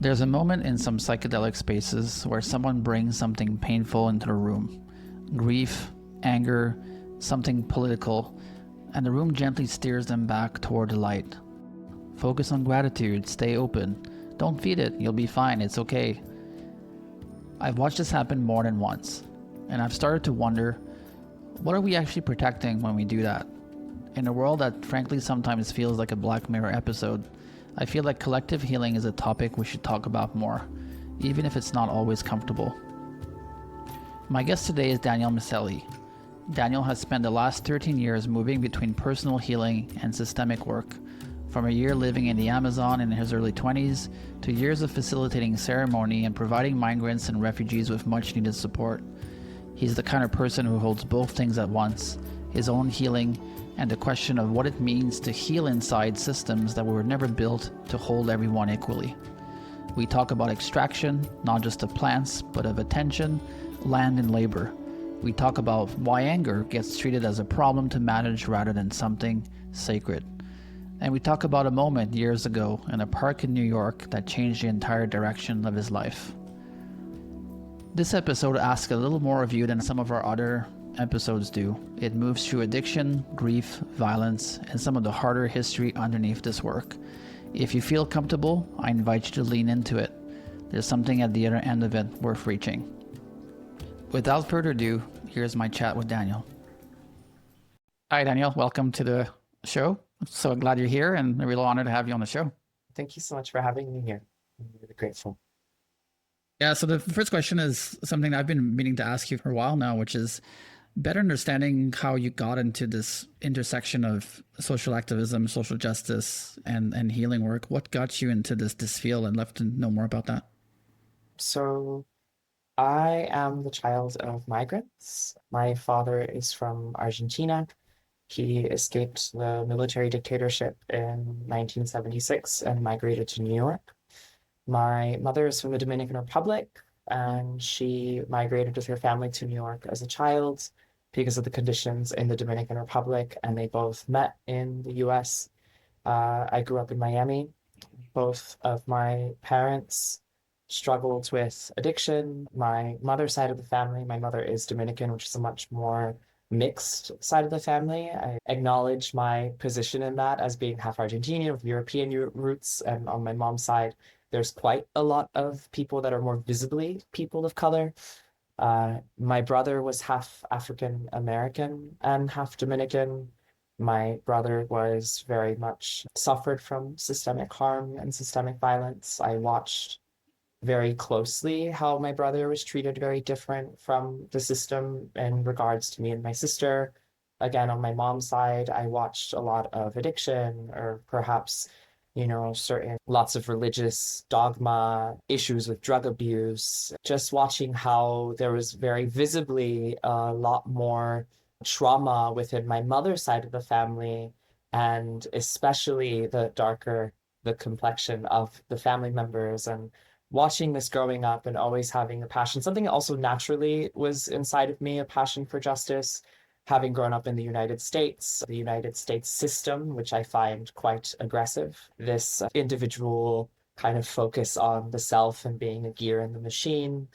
There's a moment in some psychedelic spaces where someone brings something painful into the room: grief, anger, something political, and the room gently steers them back toward the light. Focus on gratitude, stay open. Don't feed it, you'll be fine, it's okay. I've watched this happen more than once, and I've started to wonder, what are we actually protecting when we do that? In a world that frankly sometimes feels like a Black Mirror episode, I feel like collective healing is a topic we should talk about more, even if it's not always comfortable. My guest today is Daniel Miceli. Daniel has spent the last 13 years moving between personal healing and systemic work, from a year living in the Amazon in his early 20s to years of facilitating ceremony and providing migrants and refugees with much needed support. He's the kind of person who holds both things at once: his own healing and the question of what it means to heal inside systems that were never built to hold everyone equally. We talk about extraction, not just of plants, but of attention, land, and labor. We talk about why anger gets treated as a problem to manage rather than something sacred. And we talk about a moment years ago in a park in New York that changed the entire direction of his life. This episode asks a little more of you than some of our other episodes do. It moves through addiction, grief, violence, and some of the harder history underneath this work. If you feel comfortable, I invite you to lean into it. There's something at the other end of it worth reaching. Without further ado, here's my chat with Daniel. Hi, Daniel. Welcome to the show. So glad you're here, and a real honor to have you on the show. Thank you so much for having me here. I'm really grateful. Yeah, so the first question is something I've been meaning to ask you for a while now, which is better understanding how you got into this intersection of social activism, social justice, and healing work. What got you into this field? I'd love to know more about that. So, I am the child of migrants. My father is from Argentina. He escaped the military dictatorship in 1976 and migrated to New York. My mother is from the Dominican Republic, and she migrated with her family to New York as a child because of the conditions in the Dominican Republic, and they both met in the US. I grew up in Miami. Both of my parents struggled with addiction. My mother's side of the family, my mother is Dominican, which is a much more mixed side of the family. I acknowledge my position in that as being half Argentinian with European roots, and on my mom's side, there's quite a lot of people that are more visibly people of color. My brother was half African American and half Dominican. My brother was very much suffered from systemic harm and systemic violence. I watched very closely how my brother was treated very different from the system in regards to me and my sister. Again, on my mom's side, I watched a lot of addiction, or perhaps, certain lots of religious dogma, issues with drug abuse, just watching how there was very visibly a lot more trauma within my mother's side of the family, and especially the darker the complexion of the family members. And watching this growing up and always having a passion, something that also naturally was inside of me, a passion for justice, having grown up in the United States system, which I find quite aggressive, this individual kind of focus on the self and being a gear in the machine.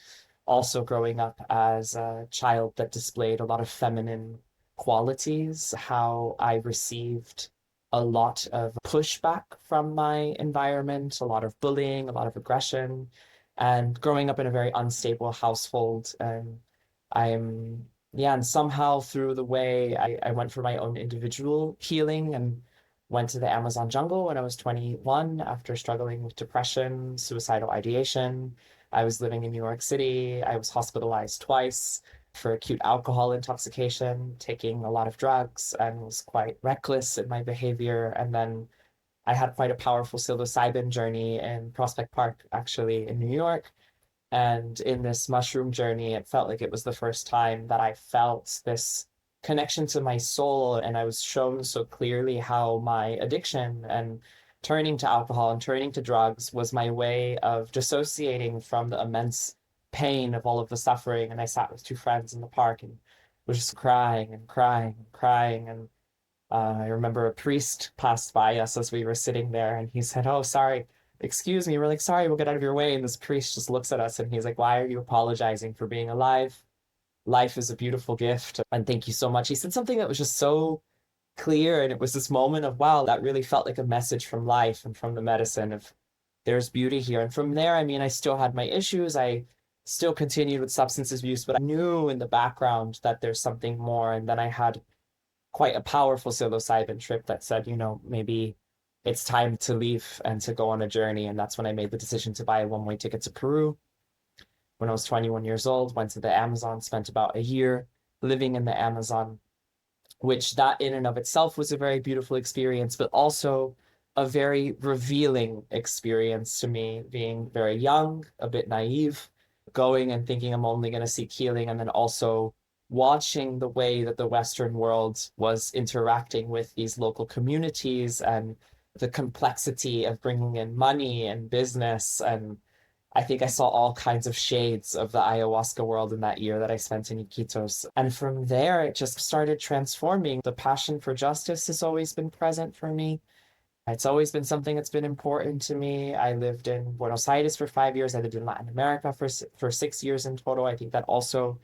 Also growing up as a child that displayed a lot of feminine qualities, how I received a lot of pushback from my environment, a lot of bullying, a lot of aggression, and growing up in a very unstable household. And I'm, yeah, and somehow through the way I went for my own individual healing and went to the Amazon jungle when I was 21 after struggling with depression, suicidal ideation. I was living in New York City. I was hospitalized twice for acute alcohol intoxication, taking a lot of drugs, and was quite reckless in my behavior. And then I had quite a powerful psilocybin journey in Prospect Park, actually, in New York. And in this mushroom journey, it felt like it was the first time that I felt this connection to my soul. And I was shown so clearly how my addiction and turning to alcohol and turning to drugs was my way of dissociating from the immense pain of all of the suffering. And I sat with two friends in the park and was just crying and crying and crying. And I remember a priest passed by us as we were sitting there, and he said, "Oh, sorry, excuse me. We're like, sorry, we'll get out of your way. And this priest just looks at us and he's like, why are you apologizing for being alive? Life is a beautiful gift. And thank you so much. He said something that was just so clear. And it was this moment of, wow, that really felt like a message from life and from the medicine of there's beauty here. And from there, I mean, I still had my issues. I still continued with substance abuse, but I knew in the background that there's something more. And then I had quite a powerful psilocybin trip that said, maybe it's time to leave and to go on a journey. And that's when I made the decision to buy a one-way ticket to Peru when I was 21 years old, went to the Amazon, spent about a year living in the Amazon, which that in and of itself was a very beautiful experience, but also a very revealing experience to me, being very young, a bit naive, going and thinking I'm only going to seek healing, and then also watching the way that the Western world was interacting with these local communities and the complexity of bringing in money and business. And I think I saw all kinds of shades of the ayahuasca world in that year that I spent in Iquitos. And from there, it just started transforming. The passion for justice has always been present for me. It's always been something that's been important to me. I lived in Buenos Aires for 5 years. I lived in Latin America for 6 years in total. I think that also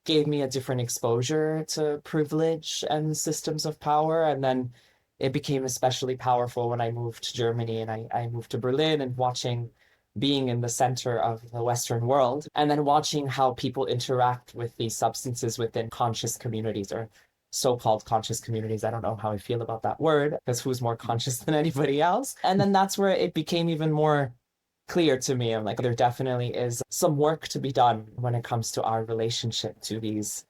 gave me a different exposure to privilege and systems of power. And then it became especially powerful when I moved to Germany and I moved to Berlin, and being in the center of the Western world, and then watching how people interact with these substances within conscious communities, or so-called conscious communities. I don't know how I feel about that word, because who's more conscious than anybody else? And then that's where it became even more clear to me. I'm like, there definitely is some work to be done when it comes to our relationship to these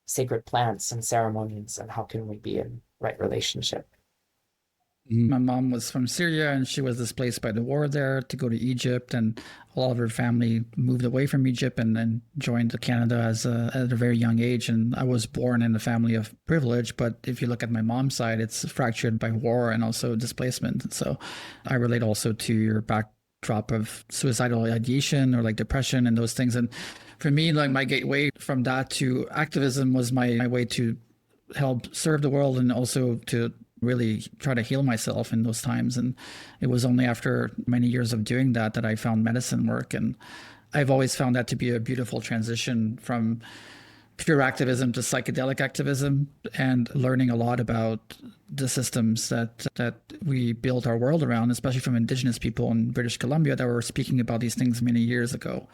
sacred plants and ceremonies, and how can we be in right relationship. My mom was from Syria and she was displaced by the war there to go to Egypt, and a lot of her family moved away from Egypt and then joined Canada at a very young age. And I was born in a family of privilege, but if you look at my mom's side, it's fractured by war and also displacement. And so I relate also to your backdrop of suicidal ideation or like depression and those things. And for me, like my gateway from that to activism was my way to help serve the world and also to really try to heal myself in those times. And it was only after many years of doing that that I found medicine work. And I've always found that to be a beautiful transition from pure activism to psychedelic activism, and learning a lot about the systems that we built our world around, especially from indigenous people in British Columbia that were speaking about these things many years ago.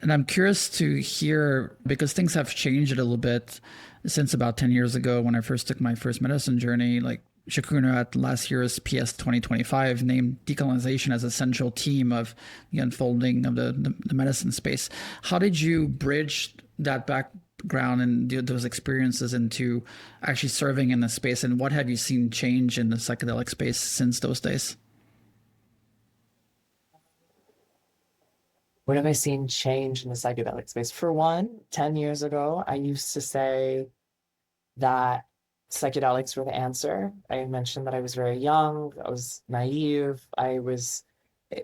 And I'm curious to hear, because things have changed a little bit since about 10 years ago when I first took my first medicine journey. Like Shakuna at last year's PS 2025 named decolonization as a central theme of the unfolding of the medicine space. How did you bridge that background and those experiences into actually serving in the space? And what have you seen change in the psychedelic space since those days? What have I seen change in the psychedelic space? For one, 10 years ago, I used to say that psychedelics were the answer. I mentioned that I was very young, I was naive, I was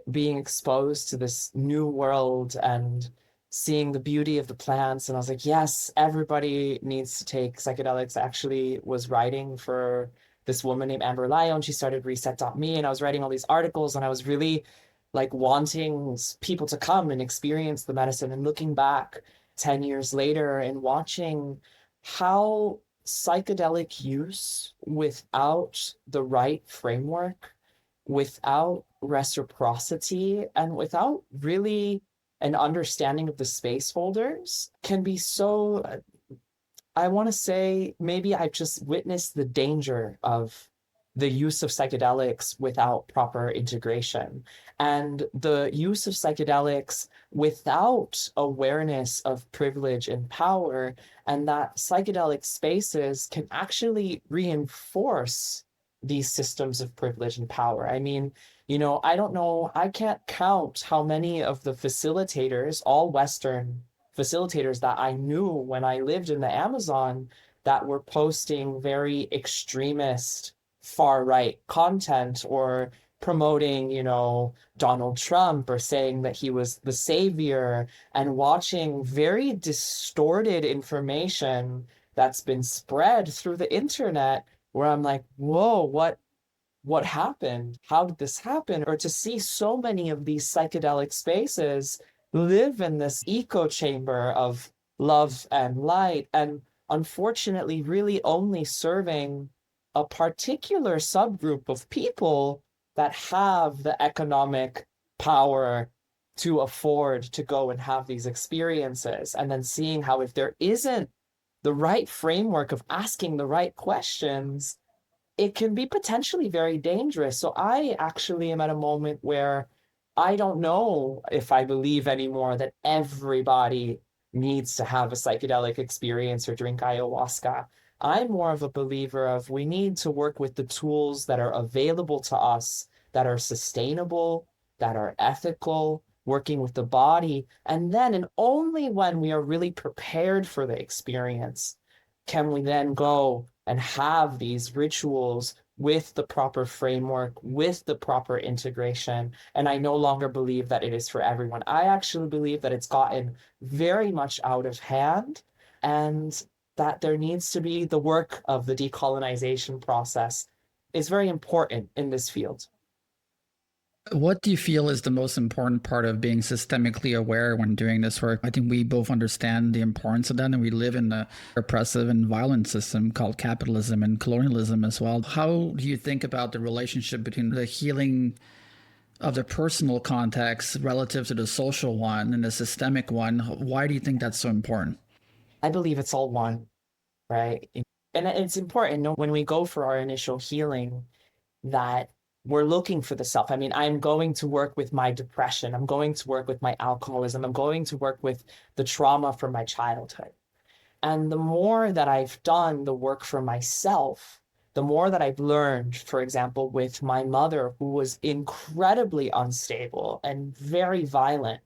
being exposed to this new world and seeing the beauty of the plants. And I was like, yes, everybody needs to take psychedelics. I actually was writing for this woman named Amber Lyon. She started Reset.me, and I was writing all these articles, and I was really like wanting people to come and experience the medicine. And looking back 10 years later and watching how psychedelic use without the right framework, without reciprocity, and without really an understanding of the space holders can be so, I want to say, maybe I've just witnessed the danger of the use of psychedelics without proper integration, and the use of psychedelics without awareness of privilege and power, and that psychedelic spaces can actually reinforce these systems of privilege and power. I mean, I don't know, I can't count how many of the facilitators, all Western facilitators that I knew when I lived in the Amazon, that were posting very extremist far right content, or promoting, Donald Trump, or saying that he was the savior, and watching very distorted information that's been spread through the internet, where I'm like, whoa, what happened? How did this happen? Or to see so many of these psychedelic spaces live in this echo chamber of love and light, and unfortunately, really only serving a particular subgroup of people that have the economic power to afford to go and have these experiences. And then seeing how, if there isn't the right framework of asking the right questions, it can be potentially very dangerous. So I actually am at a moment where I don't know if I believe anymore that everybody needs to have a psychedelic experience or drink ayahuasca. I'm more of a believer of we need to work with the tools that are available to us, that are sustainable, that are ethical, working with the body. And then, and only when we are really prepared for the experience, can we then go and have these rituals with the proper framework, with the proper integration. And I no longer believe that it is for everyone. I actually believe that it's gotten very much out of hand, and that there needs to be the work of the decolonization process is very important in this field. What do you feel is the most important part of being systemically aware when doing this work? I think we both understand the importance of that, and we live in a oppressive and violent system called capitalism and colonialism as well. How do you think about the relationship between the healing of the personal context relative to the social one and the systemic one? Why do you think that's so important? I believe it's all one, right? And it's important when we go for our initial healing that we're looking for the self. I mean, I'm going to work with my depression. I'm going to work with my alcoholism. I'm going to work with the trauma from my childhood. And the more that I've done the work for myself, the more that I've learned, for example, with my mother, who was incredibly unstable and very violent,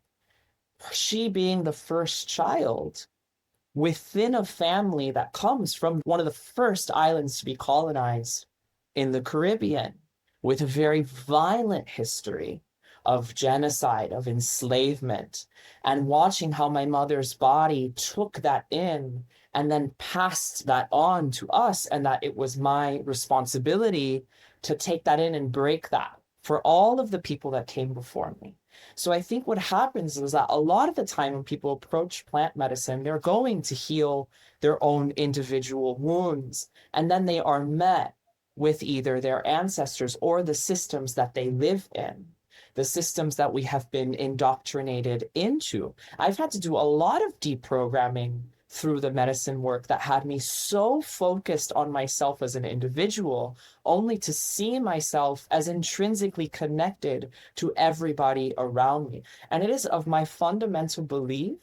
she being the first child within a family that comes from one of the first islands to be colonized in the Caribbean, with a very violent history of genocide, of enslavement, and watching how my mother's body took that in and then passed that on to us, and that it was my responsibility to take that in and break that for all of the people that came before me. So I think what happens is that a lot of the time when people approach plant medicine, they're going to heal their own individual wounds, and then they are met with either their ancestors or the systems that they live in, the systems that we have been indoctrinated into. I've had to do a lot of deprogramming through the medicine work that had me so focused on myself as an individual, only to see myself as intrinsically connected to everybody around me. And it is of my fundamental belief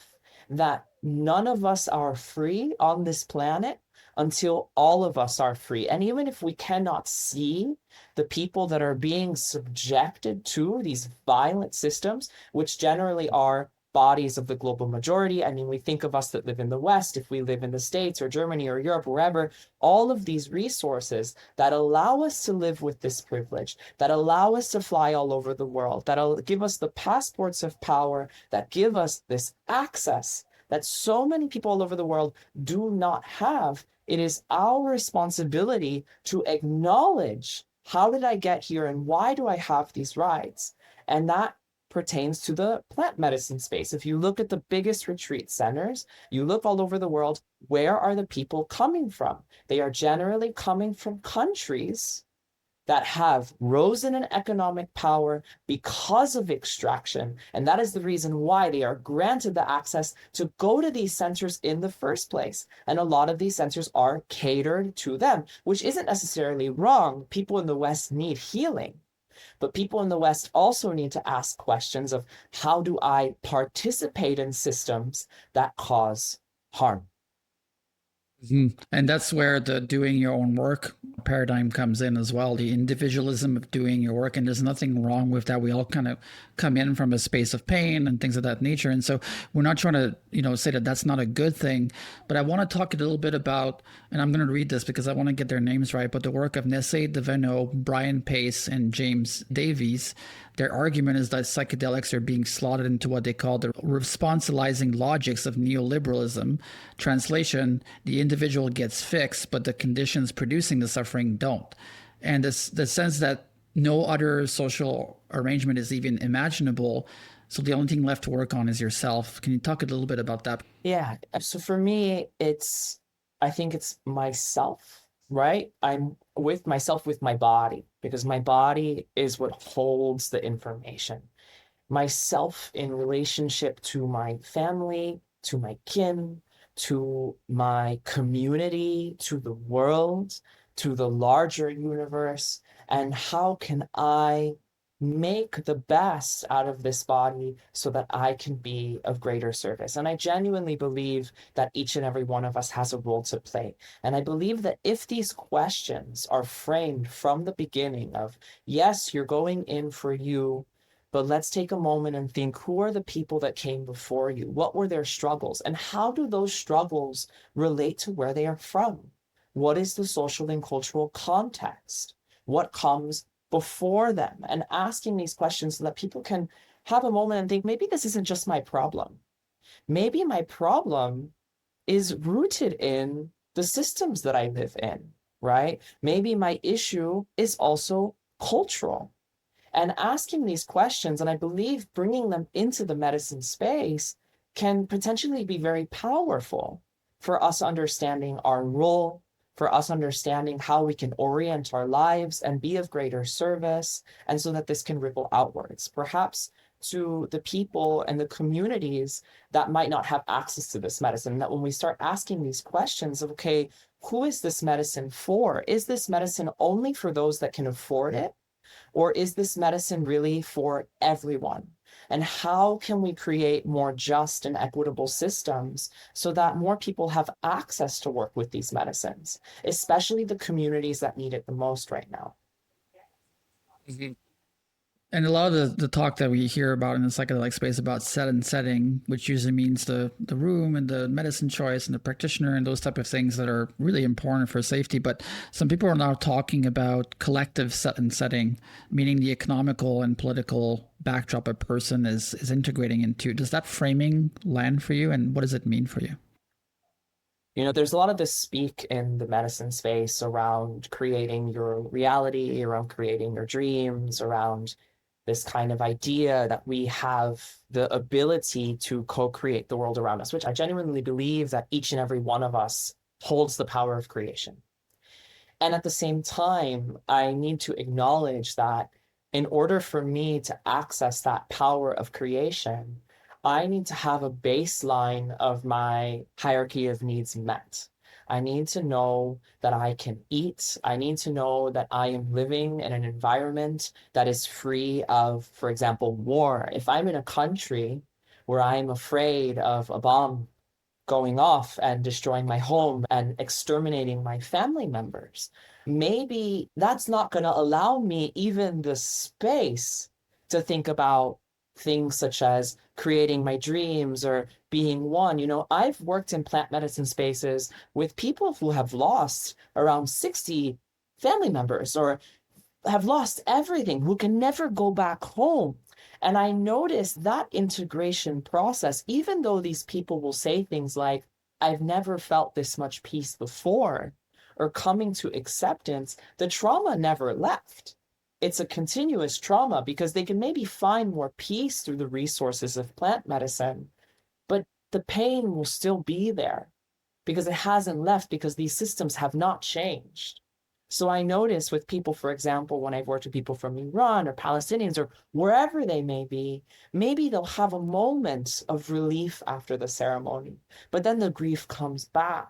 that none of us are free on this planet until all of us are free. And even if we cannot see the people that are being subjected to these violent systems, which generally are bodies of the global majority. I mean, we think of us that live in the West, if we live in the States or Germany or Europe, wherever, all of these resources that allow us to live with this privilege, that allow us to fly all over the world, that'll give us the passports of power, that give us this access that so many people all over the world do not have. It is our responsibility to acknowledge, how did I get here and why do I have these rights? And that pertains to the plant medicine space. If you look at the biggest retreat centers, you look all over the world, where are the people coming from? They are generally coming from countries that have risen in economic power because of extraction. And that is the reason why they are granted the access to go to these centers in the first place. And a lot of these centers are catered to them, which isn't necessarily wrong. People in the West need healing. But people in the West also need to ask questions of, how do I participate in systems that cause harm? Mhm. And that's where the doing your own work paradigm comes in as well, the individualism of doing your work. And there's nothing wrong with that. We all kind of come in from a space of pain and things of that nature. And so we're not trying to, say that that's not a good thing. But I want to talk a little bit about, and I'm going to read this because I want to get their names right, but the work of Nesse Deveno, Brian Pace, and James Davies. Their argument is that psychedelics are being slotted into what they call the responsializing logics of neoliberalism. Translation, the individual gets fixed, but the conditions producing the suffering don't. And the sense that no other social arrangement is even imaginable. So the only thing left to work on is yourself. Can you talk a little bit about that? Yeah. So for me, I think it's myself, right? I'm with myself, with my body, because my body is what holds the information. Myself in relationship to my family, to my kin, to my community, to the world, to the larger universe, and how can I make the best out of this body so that I can be of greater service. And I genuinely believe that each and every one of us has a role to play. And I believe that if these questions are framed from the beginning of, yes, you're going in for you, but let's take a moment and think, who are the people that came before you? What were their struggles? And how do those struggles relate to where they are from? What is the social and cultural context? What comes before them? And asking these questions so that people can have a moment and think, maybe this isn't just my problem. Maybe my problem is rooted in the systems that I live in, right? Maybe my issue is also cultural. And asking these questions, and I believe bringing them into the medicine space, can potentially be very powerful for us understanding our role, for us understanding how we can orient our lives and be of greater service, and so that this can ripple outwards, perhaps to the people and the communities that might not have access to this medicine. That when we start asking these questions of, okay, who is this medicine for? Is this medicine only for those that can afford it? Or is this medicine really for everyone? And how can we create more just and equitable systems so that more people have access to work with these medicines, especially the communities that need it the most right now? And a lot of the talk that we hear about in the psychedelic space about set and setting, which usually means the room and the medicine choice and the practitioner and those type of things that are really important for safety. But some people are now talking about collective set and setting, meaning the economical and political backdrop a person is integrating into. Does that framing land for you, and what does it mean for you? You know, there's a lot of this speak in the medicine space around creating your reality, around creating your dreams, around this kind of idea that we have the ability to co-create the world around us, which I genuinely believe that each and every one of us holds the power of creation. And at the same time, I need to acknowledge that in order for me to access that power of creation, I need to have a baseline of my hierarchy of needs met. I need to know that I can eat. I need to know that I am living in an environment that is free of, for example, war. If I'm in a country where I'm afraid of a bomb going off and destroying my home and exterminating my family members, maybe that's not going to allow me even the space to think about things such as creating my dreams or being one. You know, I've worked in plant medicine spaces with people who have lost around 60 family members or have lost everything, who can never go back home. And I noticed that integration process, even though these people will say things like, I've never felt this much peace before, or coming to acceptance, the trauma never left. It's a continuous trauma because they can maybe find more peace through the resources of plant medicine, but the pain will still be there because it hasn't left because these systems have not changed. So I notice with people, for example, when I've worked with people from Iran or Palestinians or wherever they may be, maybe they'll have a moment of relief after the ceremony, but then the grief comes back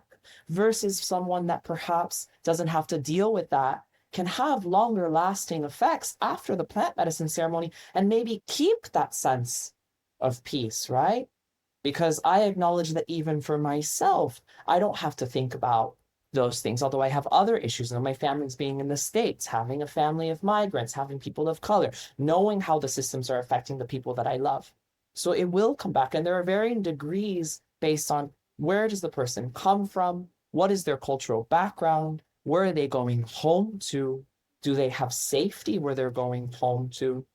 versus someone that perhaps doesn't have to deal with that can have longer lasting effects after the plant medicine ceremony and maybe keep that sense of peace, right? Because I acknowledge that even for myself, I don't have to think about those things, although I have other issues. And my family's being in the States, having a family of migrants, having people of color, knowing how the systems are affecting the people that I love. So it will come back. And there are varying degrees based on where does the person come from? What is their cultural background? Where are they going home to? Do they have safety where they're going home to?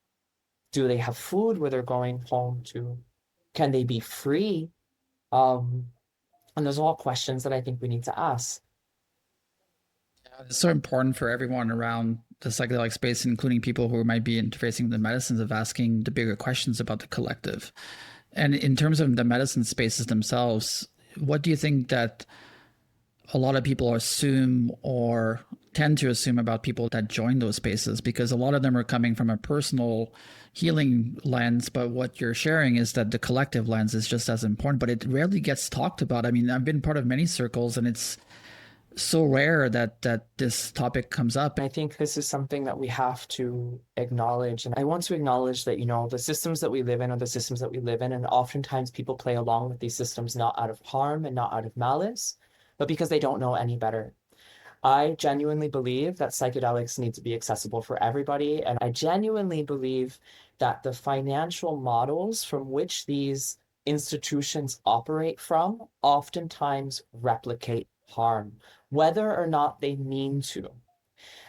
Do they have food where they're going home to? Can they be free? Um, and those are all questions that I think we need to ask. It's so important for everyone around the psychedelic space, including people who might be interfacing with the medicines, of asking the bigger questions about the collective. And in terms of the medicine spaces themselves, what do you think that a lot of people assume or tend to assume about people that join those spaces? Because a lot of them are coming from a personal healing lens, but what you're sharing is that the collective lens is just as important, but it rarely gets talked about. I mean, I've been part of many circles, and it's so rare that this topic comes up. I think this is something that we have to acknowledge. And I want to acknowledge that, the systems that we live in are the systems that we live in. And oftentimes people play along with these systems not out of harm and not out of malice, but because they don't know any better. I genuinely believe that psychedelics need to be accessible for everybody. And I genuinely believe that the financial models from which these institutions operate from oftentimes replicate harm, whether or not they mean to.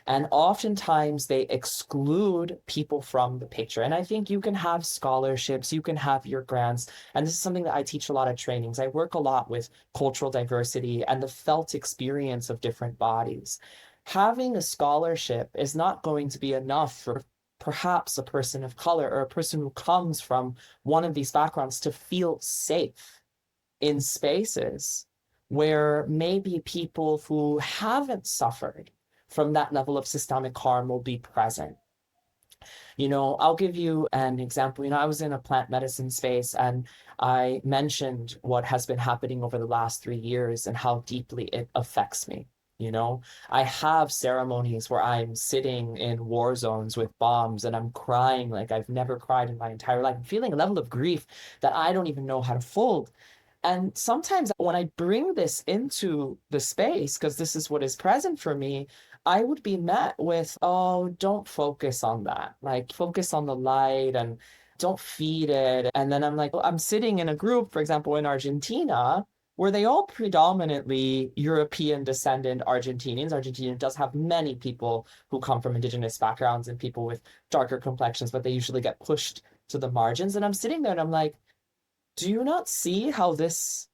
And oftentimes they exclude people from the picture. And I think you can have scholarships, you can have your grants. And this is something that I teach a lot of trainings. I work a lot with cultural diversity and the felt experience of different bodies. Having a scholarship is not going to be enough for perhaps a person of color or a person who comes from one of these backgrounds to feel safe in spaces where maybe people who haven't suffered from that level of systemic harm will be present. I'll give you an example. I was in a plant medicine space and I mentioned what has been happening over the last 3 years and how deeply it affects me. I have ceremonies where I'm sitting in war zones with bombs and I'm crying like I've never cried in my entire life. I'm feeling a level of grief that I don't even know how to fold. And sometimes when I bring this into the space, because this is what is present for me, I would be met with, oh, don't focus on that. Like, focus on the light and don't feed it. And then I'm like, well, I'm sitting in a group, for example, in Argentina, where they all predominantly European descendant Argentinians. Argentina does have many people who come from indigenous backgrounds and people with darker complexions, but they usually get pushed to the margins. And I'm sitting there and I'm like, do you not see how this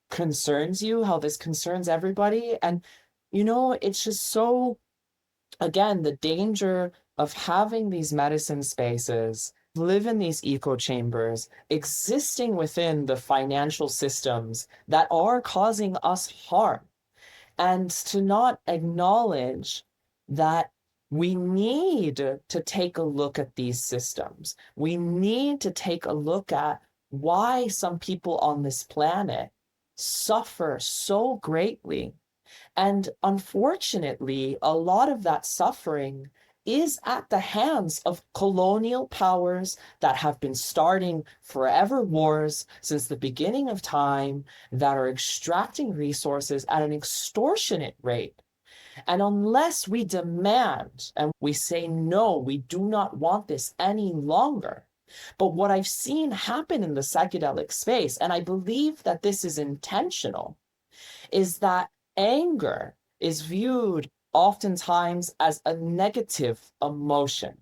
concerns you, how this concerns everybody? And, it's just so, again, the danger of having these medicine spaces, live in these echo chambers, existing within the financial systems that are causing us harm, and to not acknowledge that we need to take a look at these systems. We need to take a look at why some people on this planet suffer so greatly. And unfortunately, a lot of that suffering is at the hands of colonial powers that have been starting forever wars since the beginning of time, that are extracting resources at an extortionate rate. And unless we demand and we say, no, we do not want this any longer. But what I've seen happen in the psychedelic space, and I believe that this is intentional, is that anger is viewed oftentimes as a negative emotion,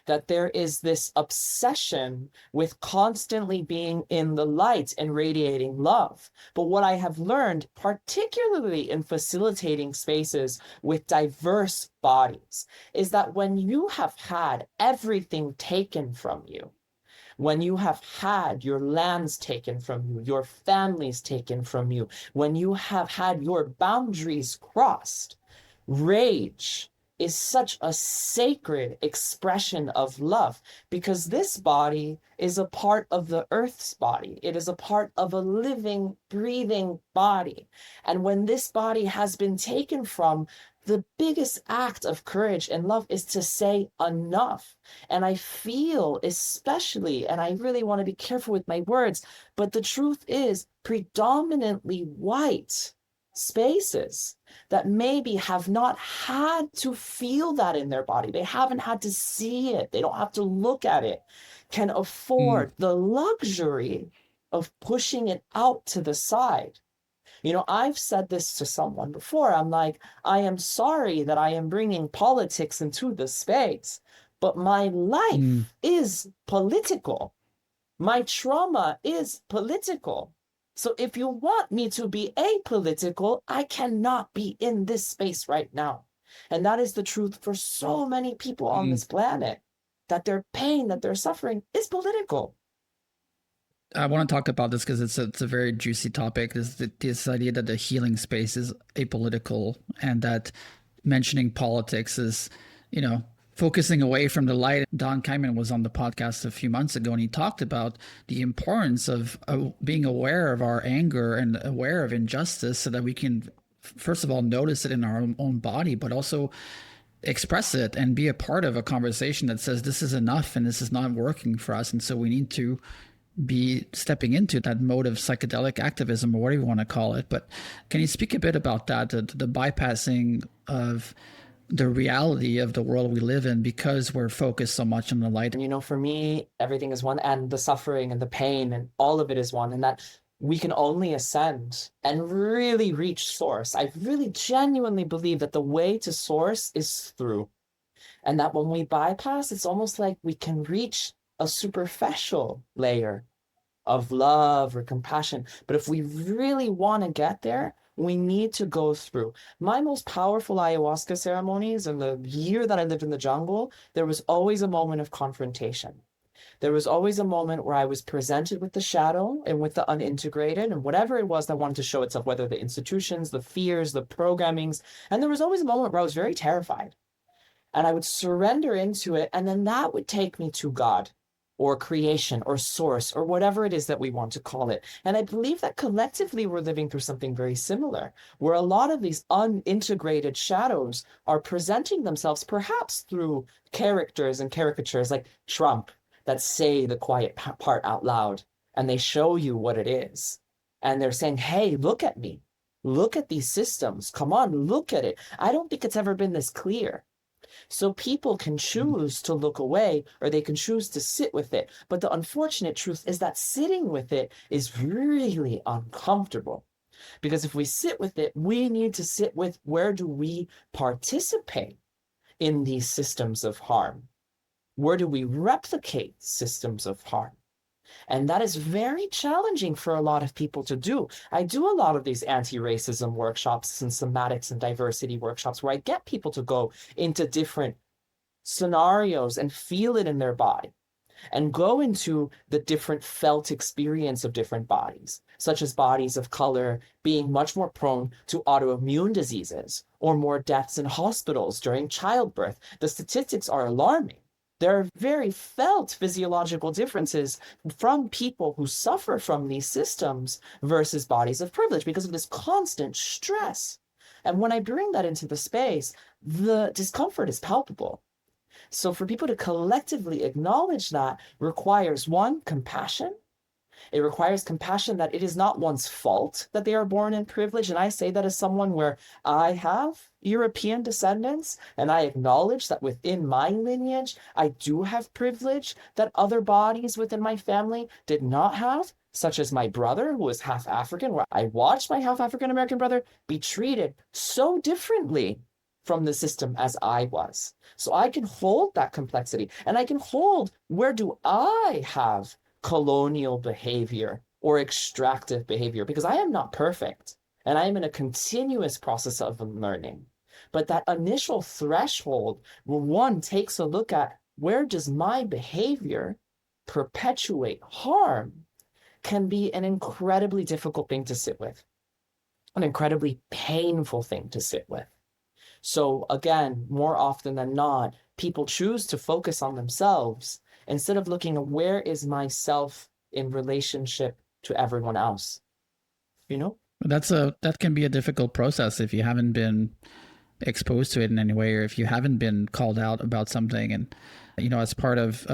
that there is this obsession with constantly being in the light and radiating love. But what I have learned, particularly in facilitating spaces with diverse bodies, is that when you have had everything taken from you, when you have had your lands taken from you, your families taken from you, when you have had your boundaries crossed, rage is such a sacred expression of love, because this body is a part of the earth's body. It is a part of a living, breathing body. And when this body has been taken from, the biggest act of courage and love is to say enough. And I feel especially, and I really want to be careful with my words, but the truth is predominantly white spaces that maybe have not had to feel that in their body. They haven't had to see it. They don't have to look at it, can afford the luxury of pushing it out to the side. I've said this to someone before. I'm like, I am sorry that I am bringing politics into the space, but my life is political. My trauma is political. So if you want me to be apolitical, I cannot be in this space right now. And that is the truth for so many people on this planet, that their pain, that their suffering is political. I want to talk about this because it's a very juicy topic. This idea that the healing space is apolitical, and that mentioning politics is, you know, focusing away from the light. Don Kyman was on the podcast a few months ago, and he talked about the importance of being aware of our anger and aware of injustice, so that we can, first of all, notice it in our own body, but also express it and be a part of a conversation that says this is enough and this is not working for us, and so we need to be stepping into that mode of psychedelic activism, or whatever you want to call it. But can you speak a bit about that, the bypassing of the reality of the world we live in because we're focused so much on the light? And, you know, for me, everything is one, and the suffering and the pain and all of it is one, and that we can only ascend and really reach source. I really genuinely believe that the way to source is through, and that when we bypass, it's almost like we can reach a superficial layer of love or compassion. But if we really want to get there, we need to go through. My most powerful ayahuasca ceremonies, in the year that I lived in the jungle, there was always a moment of confrontation. There was always a moment where I was presented with the shadow and with the unintegrated and whatever it was that wanted to show itself, whether the institutions, the fears, the programmings. And there was always a moment where I was very terrified. And I would surrender into it, and then that would take me to God, or creation, or source, or whatever it is that we want to call it. And I believe that collectively we're living through something very similar, where a lot of these unintegrated shadows are presenting themselves perhaps through characters and caricatures like Trump that say the quiet part out loud, and they show you what it is. And they're saying, hey, look at me. Look at these systems. Come on, look at it. I don't think it's ever been this clear. So people can choose to look away, or they can choose to sit with it. But the unfortunate truth is that sitting with it is really uncomfortable. Because if we sit with it, we need to sit with, where do we participate in these systems of harm? Where do we replicate systems of harm? And that is very challenging for a lot of people to do. I do a lot of these anti-racism workshops and somatics and diversity workshops where I get people to go into different scenarios and feel it in their body, and go into the different felt experience of different bodies, such as bodies of color being much more prone to autoimmune diseases or more deaths in hospitals during childbirth. The statistics are alarming. There are very felt physiological differences from people who suffer from these systems versus bodies of privilege because of this constant stress. And when I bring that into the space, the discomfort is palpable. So for people to collectively acknowledge that requires, one, compassion. It requires compassion that it is not one's fault that they are born in privilege. And I say that as someone where I have European descendants, and I acknowledge that within my lineage, I do have privilege that other bodies within my family did not have, such as my brother, who is half African, where I watched my half African American brother be treated so differently from the system as I was. So I can hold that complexity, and I can hold, where do I have colonial behavior or extractive behavior? Because I am not perfect, and I am in a continuous process of learning. But that initial threshold, where one takes a look at, where does my behavior perpetuate harm, can be an incredibly difficult thing to sit with, an incredibly painful thing to sit with. So again, more often than not, people choose to focus on themselves instead of looking at, where is myself in relationship to everyone else, you know? That can be a difficult process if you haven't been exposed to it in any way, or if you haven't been called out about something. And, you know, as part of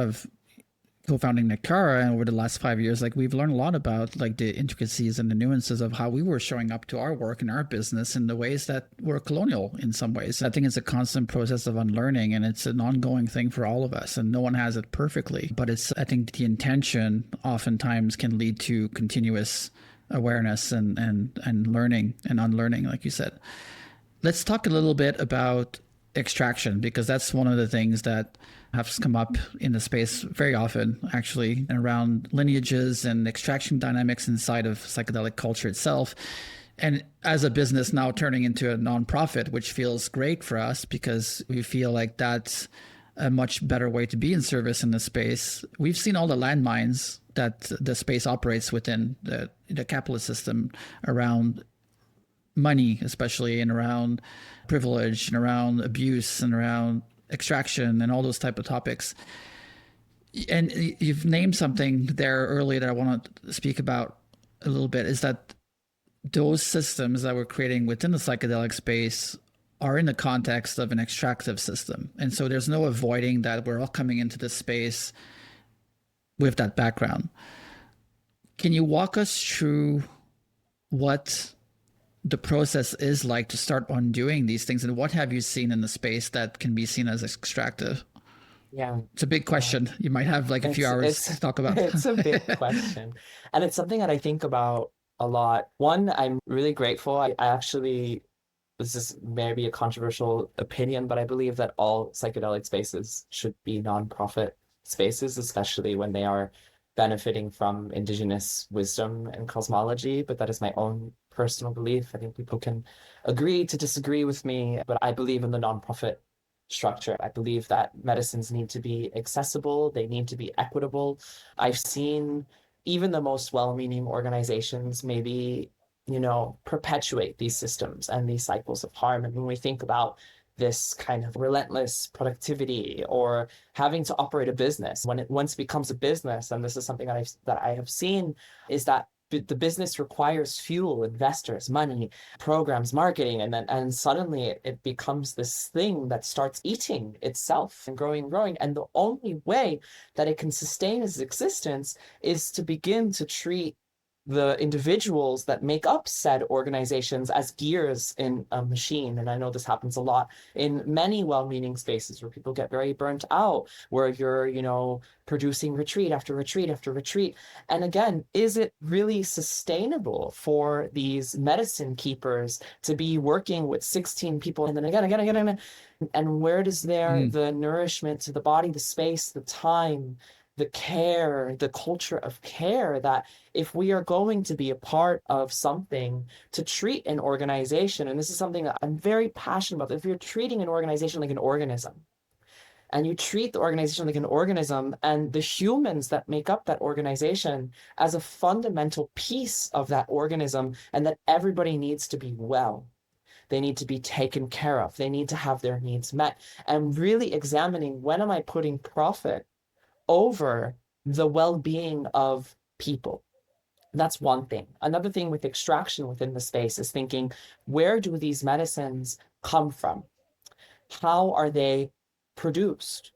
co-founding Nakara, and over the last 5 years, like, we've learned a lot about like the intricacies and the nuances of how we were showing up to our work and our business in the ways that were colonial in some ways. I think it's a constant process of unlearning, and it's an ongoing thing for all of us, and no one has it perfectly. But I think the intention oftentimes can lead to continuous awareness and learning and unlearning, like you said. Let's talk a little bit about extraction, because that's one of the things that has come up in the space very often, actually, around lineages and extraction dynamics inside of psychedelic culture itself. And as a business now turning into a nonprofit, which feels great for us because we feel like that's a much better way to be in service in the space. We've seen all the landmines that the space operates within the capitalist system around money, especially, and around privilege and around abuse and around extraction and all those type of topics. And you've named something there earlier that I want to speak about a little bit, is that those systems that we're creating within the psychedelic space are in the context of an extractive system. And so there's no avoiding that. We're all coming into this space with that background. Can you walk us through what the process is like to start undoing these things, and what have you seen in the space that can be seen as extractive? Yeah. It's a big question. You might have like a few hours to talk about. It's a big question. And it's something that I think about a lot. One, I'm really grateful. I actually, this is maybe a controversial opinion, but I believe that all psychedelic spaces should be nonprofit spaces, especially when they are benefiting from indigenous wisdom and cosmology. But that is my own personal belief. I think people can agree to disagree with me, but I believe in the nonprofit structure. I believe that medicines need to be accessible, they need to be equitable. I've seen even the most well-meaning organizations maybe, perpetuate these systems and these cycles of harm. And when we think about this kind of relentless productivity or having to operate a business, when it once becomes a business, and this is something that I have seen, is that the business requires fuel, investors, money, programs, marketing, and suddenly it becomes this thing that starts eating itself and growing. And the only way that it can sustain its existence is to begin to treat the individuals that make up said organizations as gears in a machine. And I know this happens a lot in many well-meaning spaces where people get very burnt out, where you're, producing retreat after retreat after retreat. And again, is it really sustainable for these medicine keepers to be working with 16 people and then again? And where does the nourishment to the body, the space, the time, the care, the culture of care, that if we are going to be a part of something, to treat an organization, and this is something that I'm very passionate about, if you're treating an organization like an organism, and you treat the organization like an organism and the humans that make up that organization as a fundamental piece of that organism, and that everybody needs to be well. They need to be taken care of. They need to have their needs met. And really examining, when am I putting profit over the well-being of people? That's one thing. Another thing with extraction within the space is thinking, where do these medicines come from? How are they produced?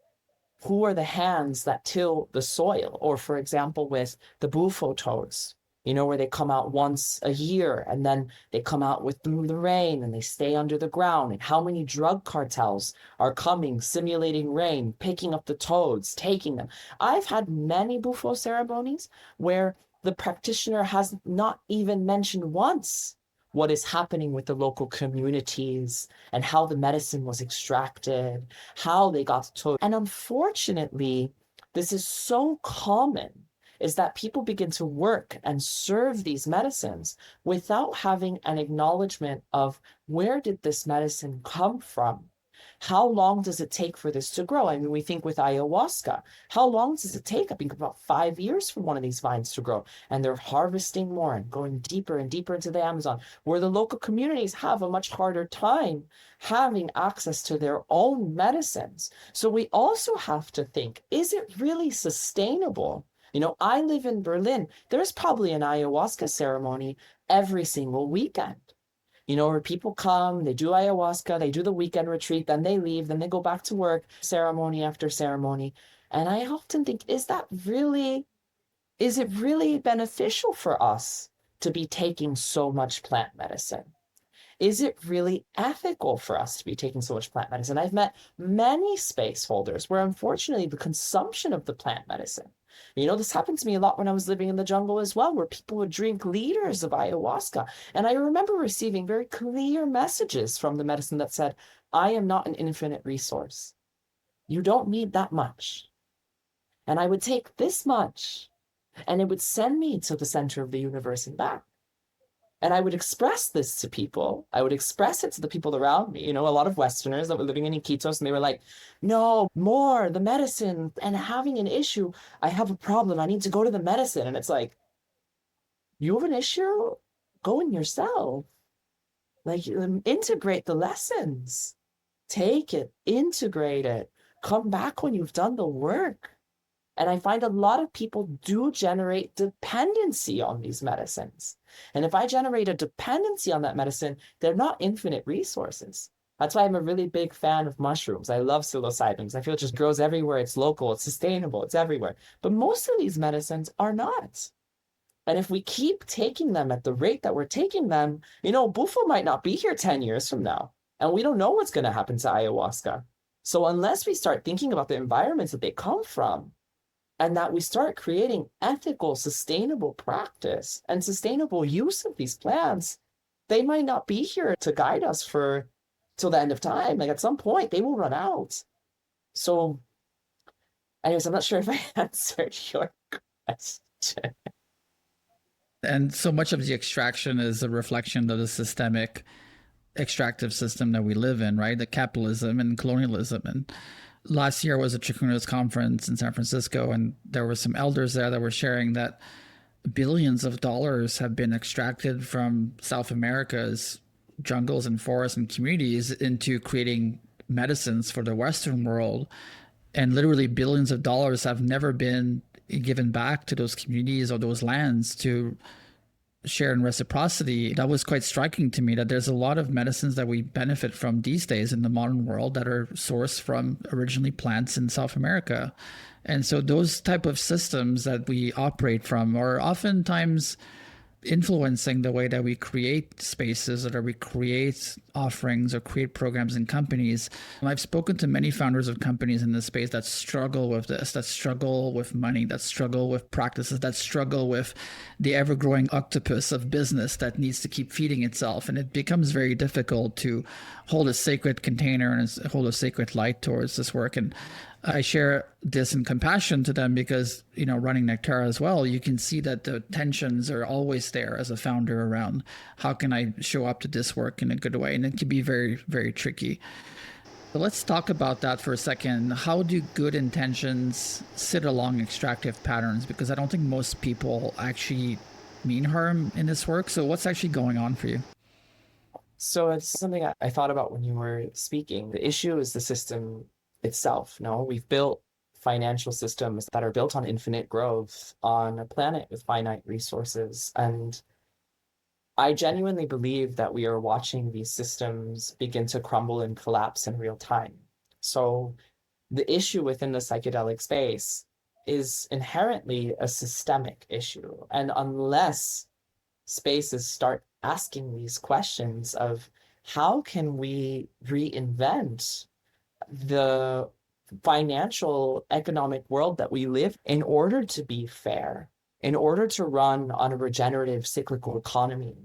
Who are the hands that till the soil? Or for example, with the bufo toads, where they come out once a year and then they come out through the rain and they stay under the ground. And how many drug cartels are coming, simulating rain, picking up the toads, taking them. I've had many bufo ceremonies where the practitioner has not even mentioned once what is happening with the local communities and how the medicine was extracted, how they got the toad. And unfortunately, this is so common, is that people begin to work and serve these medicines without having an acknowledgement of, where did this medicine come from? How long does it take for this to grow? I mean, we think with ayahuasca, how long does it take? I think about 5 years for one of these vines to grow. And they're harvesting more and going deeper and deeper into the Amazon, where the local communities have a much harder time having access to their own medicines. So we also have to think, is it really sustainable? I live in Berlin. There's probably an ayahuasca ceremony every single weekend. Where people come, they do ayahuasca, they do the weekend retreat, then they leave, then they go back to work, ceremony after ceremony. And I often think, is it really beneficial for us to be taking so much plant medicine? Is it really ethical for us to be taking so much plant medicine? I've met many space holders where, unfortunately, the consumption of the plant medicine, this happened to me a lot when I was living in the jungle as well, where people would drink liters of ayahuasca. And I remember receiving very clear messages from the medicine that said, I am not an infinite resource. You don't need that much. And I would take this much, and it would send me to the center of the universe and back. And I would express this to people. I would express it to the people around me. A lot of Westerners that were living in Iquitos, and they were like, no, more, the medicine, and having an issue. I have a problem. I need to go to the medicine. And it's like, you have an issue? Go in yourself. Like, integrate the lessons. Take it, integrate it. Come back when you've done the work. And I find a lot of people do generate dependency on these medicines. And if I generate a dependency on that medicine, they're not infinite resources. That's why I'm a really big fan of mushrooms. I love psilocybins. I feel it just grows everywhere. It's local, it's sustainable, it's everywhere. But most of these medicines are not. And if we keep taking them at the rate that we're taking them, Bufo might not be here 10 years from now. And we don't know what's going to happen to ayahuasca. So unless we start thinking about the environments that they come from, and that we start creating ethical, sustainable practice and sustainable use of these plants, they might not be here to guide us for till the end of time. Like at some point, they will run out. So, anyways, I'm not sure if I answered your question. And so much of the extraction is a reflection of the systemic extractive system that we live in, right? The capitalism and colonialism. And last year was a Chicunas conference in San Francisco, and there were some elders there that were sharing that billions of dollars have been extracted from South America's jungles and forests and communities into creating medicines for the Western world. And literally billions of dollars have never been given back to those communities or those lands to share in reciprocity. That was quite striking to me, that there's a lot of medicines that we benefit from these days in the modern world that are sourced from originally plants in South America. And so those type of systems that we operate from are oftentimes influencing the way that we create spaces or that we create offerings or create programs in companies. And I've spoken to many founders of companies in this space that struggle with this, that struggle with money, that struggle with practices, that struggle with the ever-growing octopus of business that needs to keep feeding itself. And it becomes very difficult to hold a sacred container and hold a sacred light towards this work. And I share this in compassion to them because, running Nectara as well, you can see that the tensions are always there as a founder around how can I show up to this work in a good way? And it can be very, very tricky. So let's talk about that for a second. How do good intentions sit along extractive patterns? Because I don't think most people actually mean harm in this work. So what's actually going on for you? So it's something I thought about when you were speaking. The issue is the system itself. No, we've built financial systems that are built on infinite growth on a planet with finite resources. And I genuinely believe that we are watching these systems begin to crumble and collapse in real time. So the issue within the psychedelic space is inherently a systemic issue. And unless spaces start asking these questions of how can we reinvent the financial economic world that we live in order to be fair, in order to run on a regenerative cyclical economy,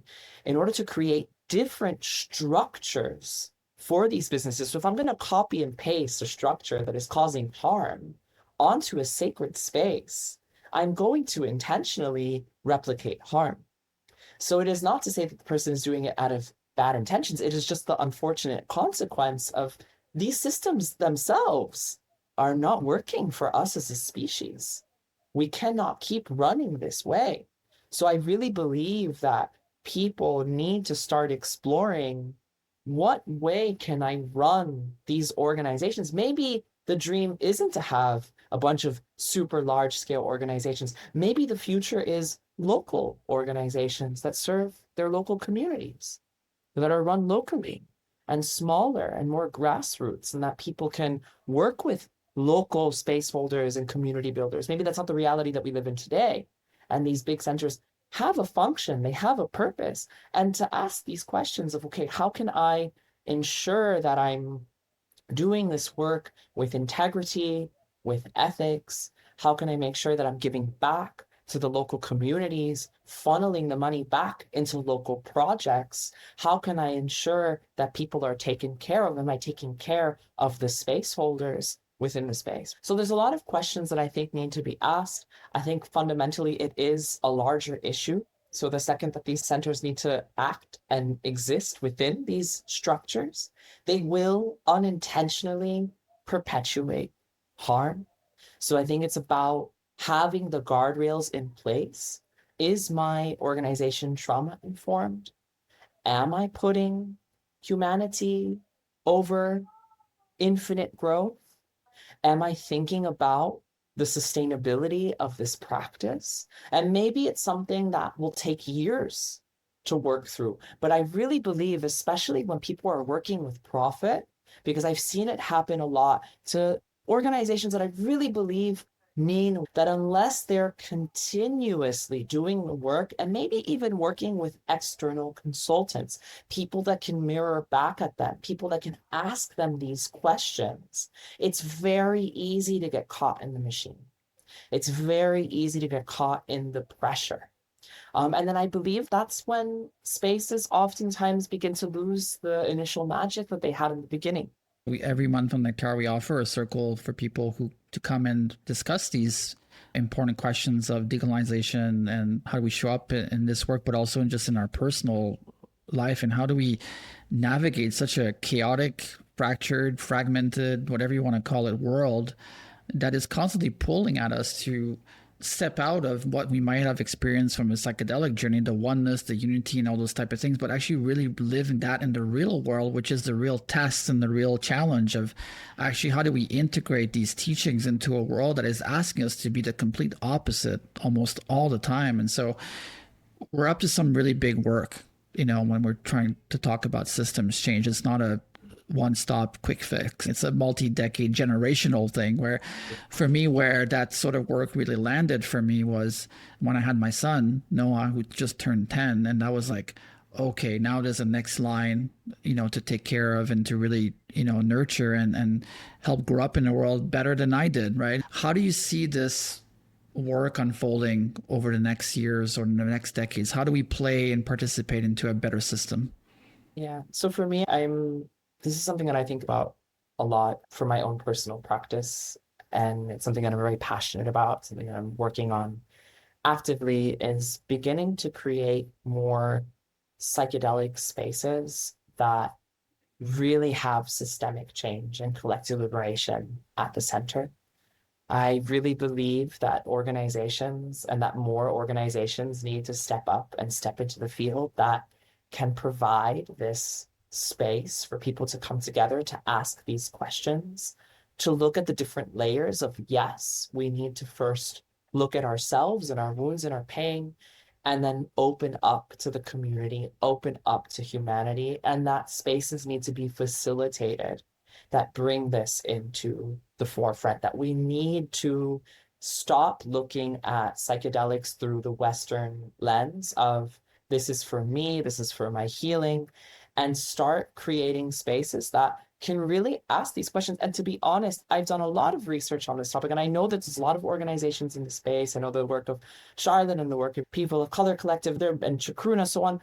in order to create different structures for these businesses. So if I'm going to copy and paste a structure that is causing harm onto a sacred space, I'm going to intentionally replicate harm. So it is not to say that the person is doing it out of bad intentions. It is just the unfortunate consequence of these systems themselves are not working for us as a species. We cannot keep running this way. So I really believe that people need to start exploring what way can I run these organizations? Maybe the dream isn't to have a bunch of super large scale organizations. Maybe the future is local organizations that serve their local communities, that are run locally and smaller and more grassroots, and that people can work with local space holders and community builders. Maybe that's not the reality that we live in today. And these big centers have a function, they have a purpose. And to ask these questions of, okay, how can I ensure that I'm doing this work with integrity, with ethics? How can I make sure that I'm giving back to the local communities, funneling the money back into local projects? How can I ensure that people are taken care of? Am I taking care of the space holders within the space? So there's a lot of questions that I think need to be asked. I think fundamentally it is a larger issue So the second that these centers need to act and exist within these structures, they will unintentionally perpetuate harm. So I think it's about having the guardrails in place. Is my organization trauma informed? Am I putting humanity over infinite growth? Am I thinking about the sustainability of this practice? And maybe it's something that will take years to work through. But I really believe, especially when people are working with profit, because I've seen it happen a lot to organizations that I really believe mean that unless they're continuously doing the work and maybe even working with external consultants, people that can mirror back at them, people that can ask them these questions, it's very easy to get caught in the machine. It's very easy to get caught in the pressure. And then I believe that's when spaces oftentimes begin to lose the initial magic that they had in the beginning. Every month on Nectar, we offer a circle for people who to come and discuss these important questions of decolonization and how do we show up in this work, but also just in our personal life, and how do we navigate such a chaotic, fractured, fragmented, whatever you want to call it, world that is constantly pulling at us to step out of what we might have experienced from a psychedelic journey, the oneness, the unity, and all those type of things, but actually really live that in the real world, which is the real test and the real challenge of actually how do we integrate these teachings into a world that is asking us to be the complete opposite almost all the time. And so we're up to some really big work, when we're trying to talk about systems change. It's not a one-stop quick fix. It's a multi-decade generational thing where for me, where that sort of work really landed for me was when I had my son, Noah, who just turned 10. And that was like, okay, now there's a next line, to take care of and to really, nurture and help grow up in the world better than I did, right? How do you see this work unfolding over the next years or the next decades? How do we play and participate into a better system? Yeah. So for me, this is something that I think about a lot for my own personal practice. And it's something that I'm very passionate about, something that I'm working on actively is beginning to create more psychedelic spaces that really have systemic change and collective liberation at the center. I really believe that organizations and that more organizations need to step up and step into the field that can provide this space for people to come together to ask these questions, to look at the different layers of, yes, we need to first look at ourselves and our wounds and our pain, and then open up to the community, open up to humanity, and that spaces need to be facilitated that bring this into the forefront, that we need to stop looking at psychedelics through the Western lens of this is for me, this is for my healing, and start creating spaces that can really ask these questions. And to be honest, I've done a lot of research on this topic, and I know that there's a lot of organizations in the space. I know the work of Charlotte and the work of People of Color Collective there and Chakruna, so on,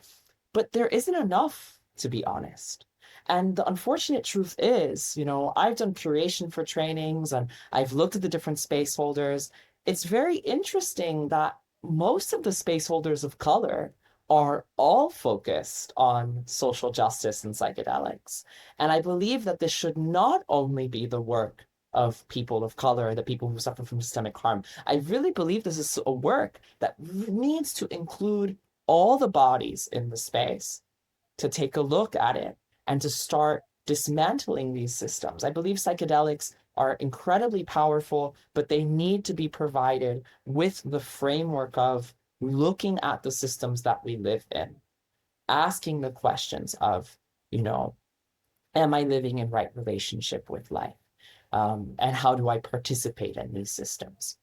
but there isn't enough, to be honest. And the unfortunate truth is, I've done curation for trainings and I've looked at the different space holders. It's very interesting that most of the space holders of color are all focused on social justice and psychedelics. And I believe that this should not only be the work of people of color, the people who suffer from systemic harm. I really believe this is a work that needs to include all the bodies in the space to take a look at it and to start dismantling these systems. I believe psychedelics are incredibly powerful, but they need to be provided with the framework of looking at the systems that we live in, asking the questions of, am I living in right relationship with life? And how do I participate in these systems?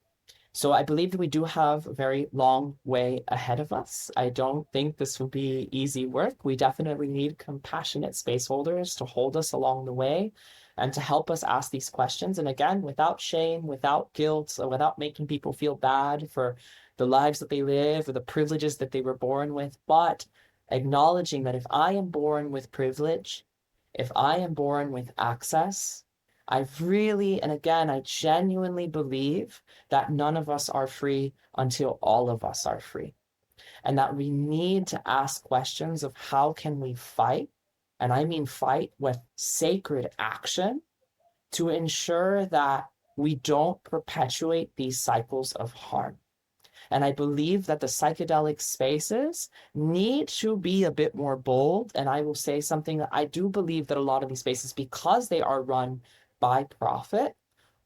So I believe that we do have a very long way ahead of us. I don't think this will be easy work. We definitely need compassionate space holders to hold us along the way and to help us ask these questions. And again, without shame, without guilt, or without making people feel bad for the lives that they live or the privileges that they were born with, but acknowledging that if I am born with privilege, if I am born with access, and again, I genuinely believe that none of us are free until all of us are free. and that we need to ask questions of how can we fight, and I mean fight with sacred action, to ensure that we don't perpetuate these cycles of harm. And I believe that the psychedelic spaces need to be a bit more bold. And I will say something that I do believe that a lot of these spaces, because they are run by profit,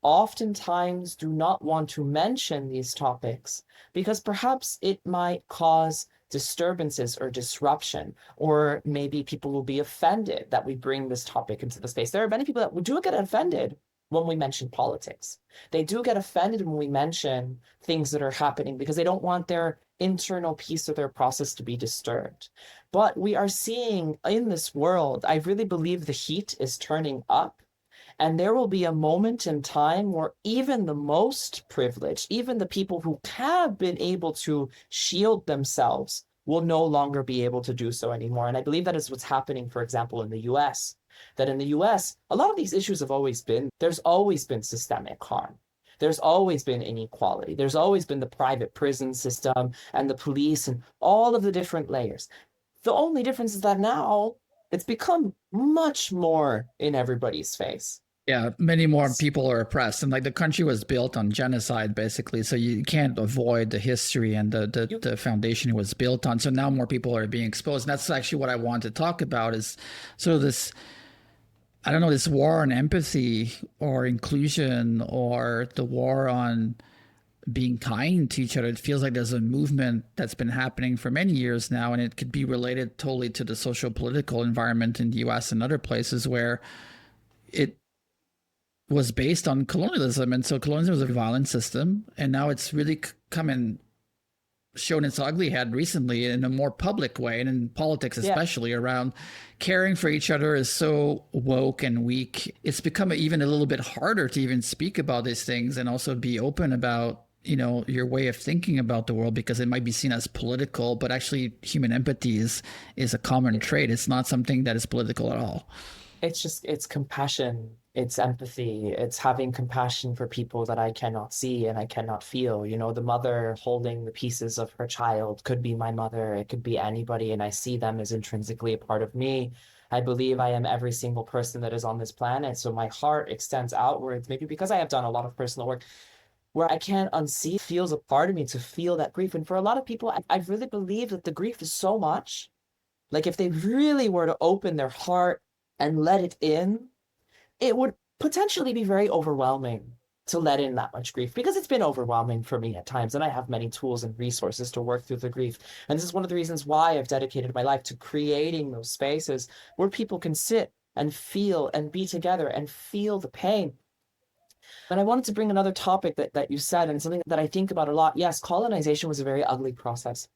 oftentimes do not want to mention these topics because perhaps it might cause disturbances or disruption, or maybe people will be offended that we bring this topic into the space. There are many people that do get offended when we mention politics. They do get offended when we mention things that are happening because they don't want their internal piece of their process to be disturbed. But we are seeing in this world, I really believe the heat is turning up. And there will be a moment in time where even the most privileged, even the people who have been able to shield themselves, will no longer be able to do so anymore. And I believe that is what's happening, for example, in the US. That in the US, a lot of these issues have always been, there's always been systemic harm. There's always been inequality. There's always been the private prison system and the police and all of the different layers. The only difference is that now it's become much more in everybody's face. Yeah, many more people are oppressed, and like the country was built on genocide, basically. So you can't avoid the history and the foundation it was built on. So now more people are being exposed, and that's actually what I want to talk about. Is sort of this, I don't know, this war on empathy or inclusion, or the war on being kind to each other. It feels like there's a movement that's been happening for many years now, and it could be related totally to the social political environment in the US and other places where it was based on colonialism. And so colonialism was a violent system, and now it's really come and shown its ugly head recently in a more public way, and in politics especially, around caring for each other is so woke and weak. It's become even a little bit harder to even speak about these things and also be open about, you know, your way of thinking about the world, because it might be seen as political, but actually human empathy is a common trait. It's not something that is political at all. It's compassion, it's empathy, it's having compassion for people that I cannot see and I cannot feel. You know, the mother holding the pieces of her child could be my mother, it could be anybody, and I see them as intrinsically a part of me. I believe I am every single person that is on this planet, so my heart extends outwards, maybe because I have done a lot of personal work where I can't unsee, it feels a part of me to feel that grief. And for a lot of people, I really believe that the grief is so much, like if they really were to open their heart and let it in, it would potentially be very overwhelming to let in that much grief, because it's been overwhelming for me at times, and I have many tools and resources to work through the grief. And this is one of the reasons why I've dedicated my life to creating those spaces where people can sit and feel and be together and feel the pain. And I wanted to bring another topic that you said, and something that I think about a lot. Yes, colonization was a very ugly process.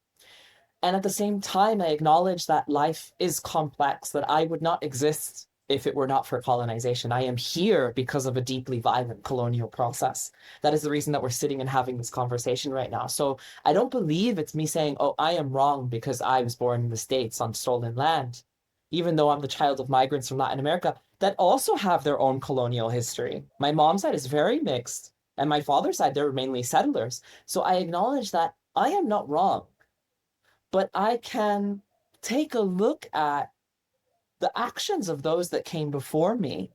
And at the same time, I acknowledge that life is complex, that I would not exist if it were not for colonization. I am here because of a deeply violent colonial process. That is the reason that we're sitting and having this conversation right now. So I don't believe it's me saying, oh, I am wrong because I was born in the States on stolen land, even though I'm the child of migrants from Latin America that also have their own colonial history. My mom's side is very mixed, and my father's side, they're mainly settlers. So I acknowledge that I am not wrong, but I can take a look at the actions of those that came before me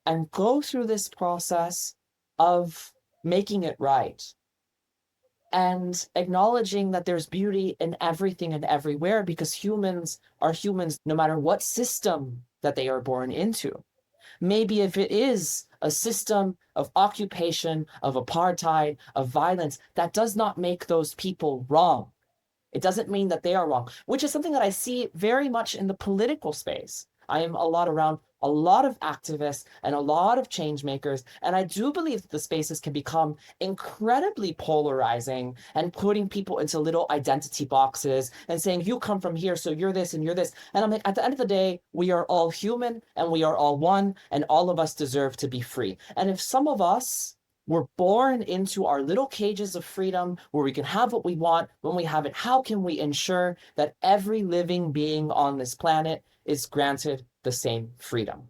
and go through this process of making it right and acknowledging that there's beauty in everything and everywhere, because humans are humans no matter what system that they are born into. Maybe if it is a system of occupation, of apartheid, of violence, that does not make those people wrong. It doesn't mean that they are wrong, which is something that I see very much in the political space. I am a lot around a lot of activists and a lot of change makers, and I do believe that the spaces can become incredibly polarizing and putting people into little identity boxes and saying, you come from here, so you're this and you're this. And I'm like, at the end of the day, we are all human and we are all one, and all of us deserve to be free. And if some of us we're born into our little cages of freedom where we can have what we want when we have it, how can we ensure that every living being on this planet is granted the same freedom?